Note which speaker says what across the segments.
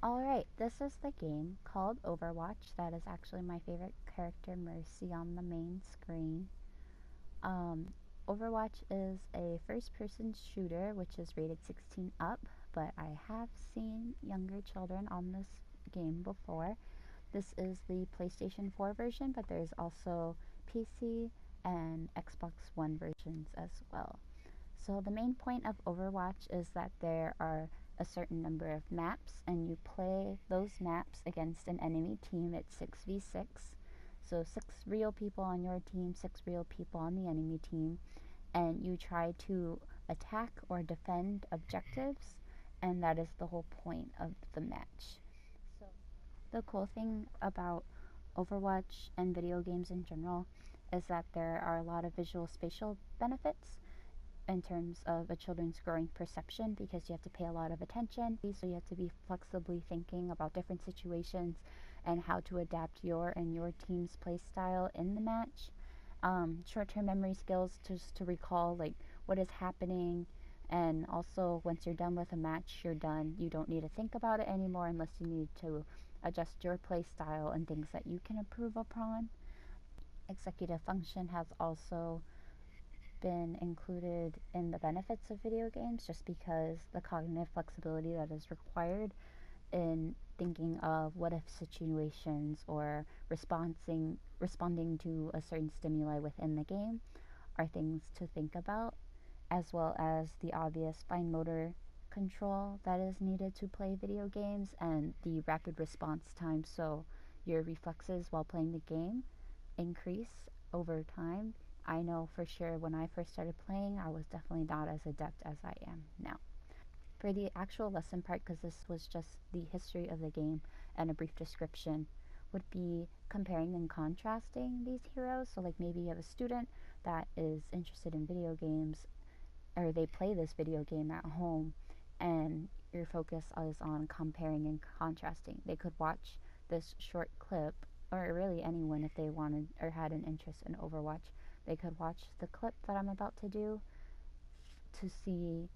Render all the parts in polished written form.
Speaker 1: Alright, this is the game called Overwatch. That is actually my favorite character, Mercy, on the main screen. Um, Overwatch is a first person shooter which is rated 16 up, but I have seen younger children on this game before. This is the PlayStation 4 version, but there's also PC and Xbox One versions as well. So the main point of Overwatch is that there are a certain number of maps, and you play those maps against an enemy team at 6v6. So 6 real people on your team, 6 real people on the enemy team, and you try to attack or defend objectives, and that is the whole point of the match. So the cool thing about Overwatch and video games in general is that there are a lot of visual spatial benefits in terms of a children's growing perception, because you have to pay a lot of attention. So you have to be flexibly thinking about different situations and how to adapt your and your team's play style in the match. Short-term memory skills just to recall like what is happening, and also once you're done with a match, you're done. You don't need to think about it anymore unless you need to adjust your play style and things that you can improve upon. Executive function has also been included in the benefits of video games, just because the cognitive flexibility that is required in thinking of what if situations or responding to a certain stimuli within the game are things to think about, as well as the obvious fine motor control that is needed to play video games and the rapid response time, so your reflexes while playing the game increase over time. I know for sure when I first started playing, I was definitely not as adept as I am now. For the actual lesson part, because this was just the history of the game and a brief description, would be comparing and contrasting these heroes. So, like, maybe you have a student that is interested in video games, or they play this video game at home, and your focus is on comparing and contrasting. They could watch this short clip, or really anyone, if they wanted or had an interest in Overwatch, they could watch the clip that I'm about to do to see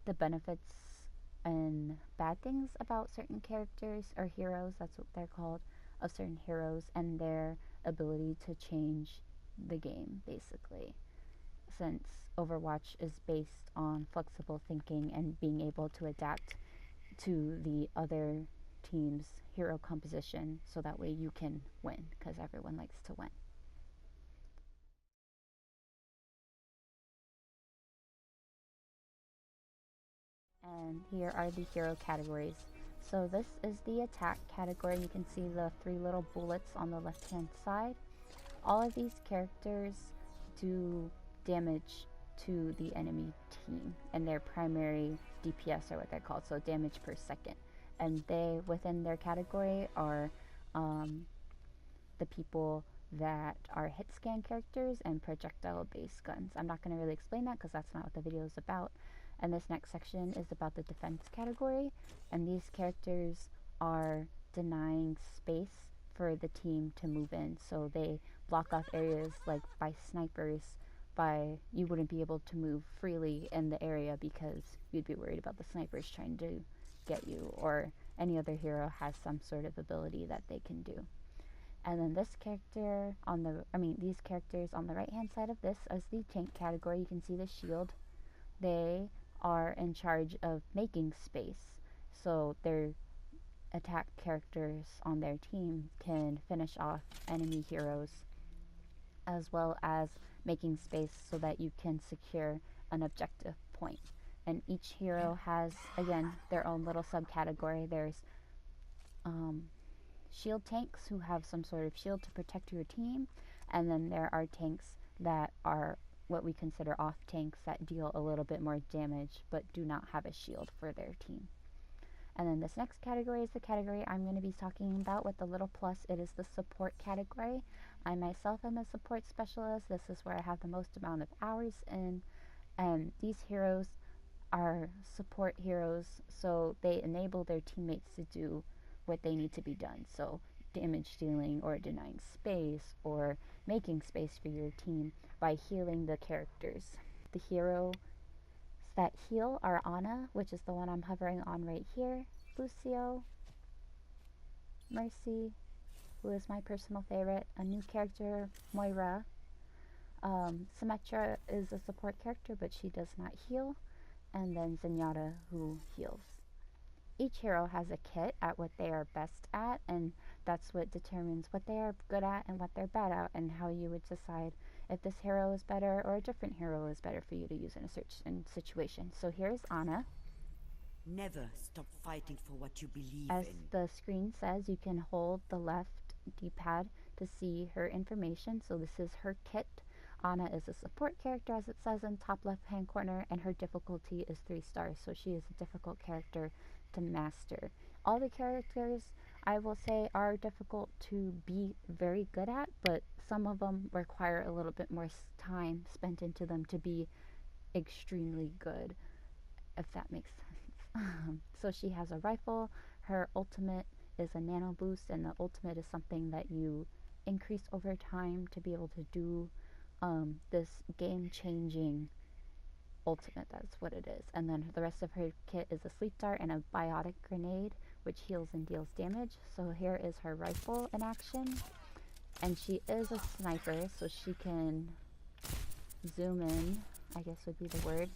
Speaker 1: the benefits and bad things about certain characters or heroes, that's what they're called, of certain heroes and their ability to change the game, basically. Since Overwatch is based on flexible thinking and being able to adapt to the other team's hero composition, so that way you can win, because everyone likes to win. And here are the hero categories. So this is the attack category. You can see the 3 little bullets on the left hand side. All of these characters do damage to the enemy team, and their primary DPS, are what they're called, so damage per second. And they, within their category, are the people that are hit scan characters and projectile based guns. I'm not going to really explain that because that's not what the video is about. And this next section is about the defense category, and these characters are denying space for the team to move in. So they block off areas like by snipers. By you wouldn't be able to move freely in the area because you'd be worried about the snipers trying to get you, or any other hero has some sort of ability that they can do. And then these characters on the right hand side of this is the tank category. You can see the shield. They are in charge of making space, so their attack characters on their team can finish off enemy heroes, as well as making space so that you can secure an objective point. And each hero has, again, their own little subcategory. There's um, shield tanks who have some sort of shield to protect your team, and then there are tanks that are what we consider off tanks, that deal a little bit more damage but do not have a shield for their team. And then this next category is the category I'm going to be talking about with the little plus. It is the support category. I myself am a support specialist. This is where I have the most amount of hours in, and these heroes are support heroes, so they enable their teammates to do what they need to be done. So damage dealing, or denying space, or making space for your team by healing the characters. The heroes that heal are Ana, which is the one I'm hovering on right here, Lucio, Mercy, who is my personal favorite, a new character, Moira. Symmetra is a support character, but she does not heal, and then Zenyatta, who heals. Each hero has a kit at what they are best at, and that's what determines what they are good at and what they're bad at, and how you would decide if this hero is better or a different hero is better for you to use in a certain situation. So here's Ana.
Speaker 2: Never stop fighting for what you believe
Speaker 1: As
Speaker 2: in.
Speaker 1: the screen says, you can hold the left D-pad to see her information. So this is her kit. Ana is a support character, as it says in top left hand corner, and her difficulty is 3 stars, so she is a difficult character to master. All the characters, I will say, are difficult to be very good at, but some of them require a little bit more time spent into them to be extremely good, if that makes sense. So she has a rifle. Her ultimate is a nano boost, and the ultimate is something that you increase over time to be able to do this game-changing ultimate. That's what it is. And then the rest of her kit is a sleep dart and a biotic grenade, which heals and deals damage. So here is her rifle in action, and she is a sniper, so she can zoom in, I guess would be the word,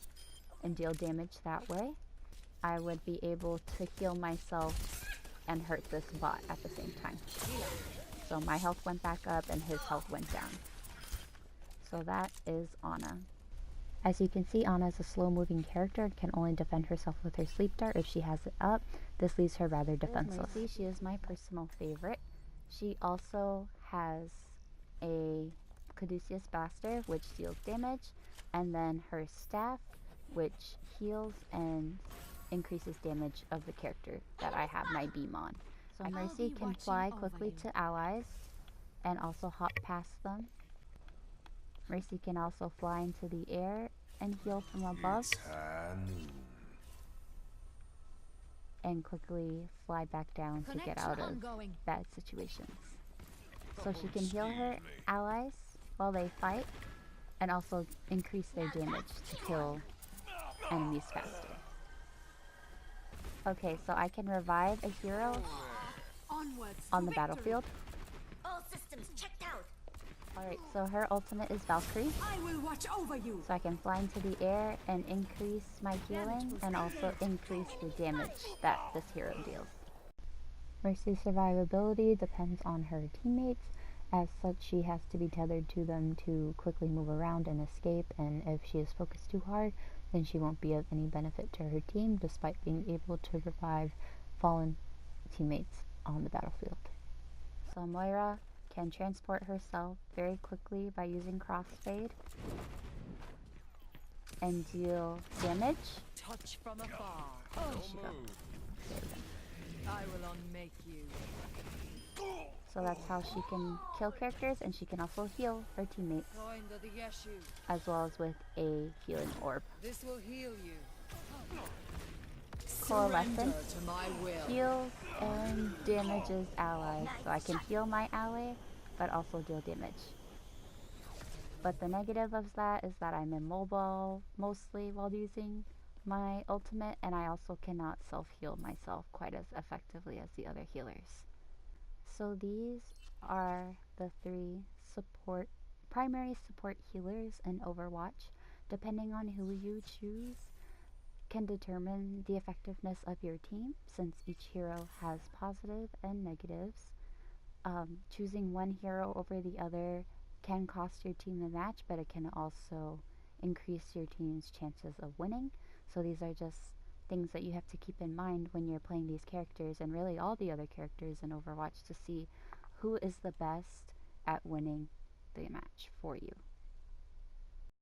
Speaker 1: and deal damage that way. I would be able to heal myself and hurt this bot at the same time. So my health went back up and his health went down. So that is Ana. As you can see, Ana is a slow-moving character and can only defend herself with her sleep dart if she has it up. This leaves her rather defenseless. Mercy, she is my personal favorite. She also has a Caduceus Blaster, which deals damage, and then her staff, which heals and increases damage of the character that I have my beam on. So Mercy can fly quickly to allies and also hop past them. Mercy can also fly into the air and heal from above, and quickly fly back down to get out of bad situations. So she can heal her allies while they fight and also increase their damage to kill enemies faster. Okay, so I can revive a hero on the battlefield.
Speaker 3: All systems checked out.
Speaker 1: Alright, so her ultimate is Valkyrie.
Speaker 3: I will watch over you.
Speaker 1: So I can fly into the air and increase my healing and also increase the damage that this hero deals. Mercy's survivability depends on her teammates. As such, she has to be tethered to them to quickly move around and escape, and if she is focused too hard, then she won't be of any benefit to her team, despite being able to revive fallen teammates on the battlefield. So Moira can transport herself very quickly by using crossfade and deal damage.
Speaker 3: Touch from afar.
Speaker 1: There she goes.
Speaker 3: I will unmake you.
Speaker 1: So that's how she can kill characters, and she can also heal her teammates, as well as with a healing orb.
Speaker 3: This will heal you.
Speaker 1: Coalescence heals and damages allies. So I can heal my ally, but also deal damage. But the negative of that is that I'm immobile mostly while using my ultimate, and I also cannot self-heal myself quite as effectively as the other healers. So these are the 3 primary support healers in Overwatch. Depending on who you choose can determine the effectiveness of your team, since each hero has positive and negatives. Choosing one hero over the other can cost your team the match, but it can also increase your team's chances of winning. So these are just things that you have to keep in mind when you're playing these characters, and really all the other characters in Overwatch, to see who is the best at winning the match for you.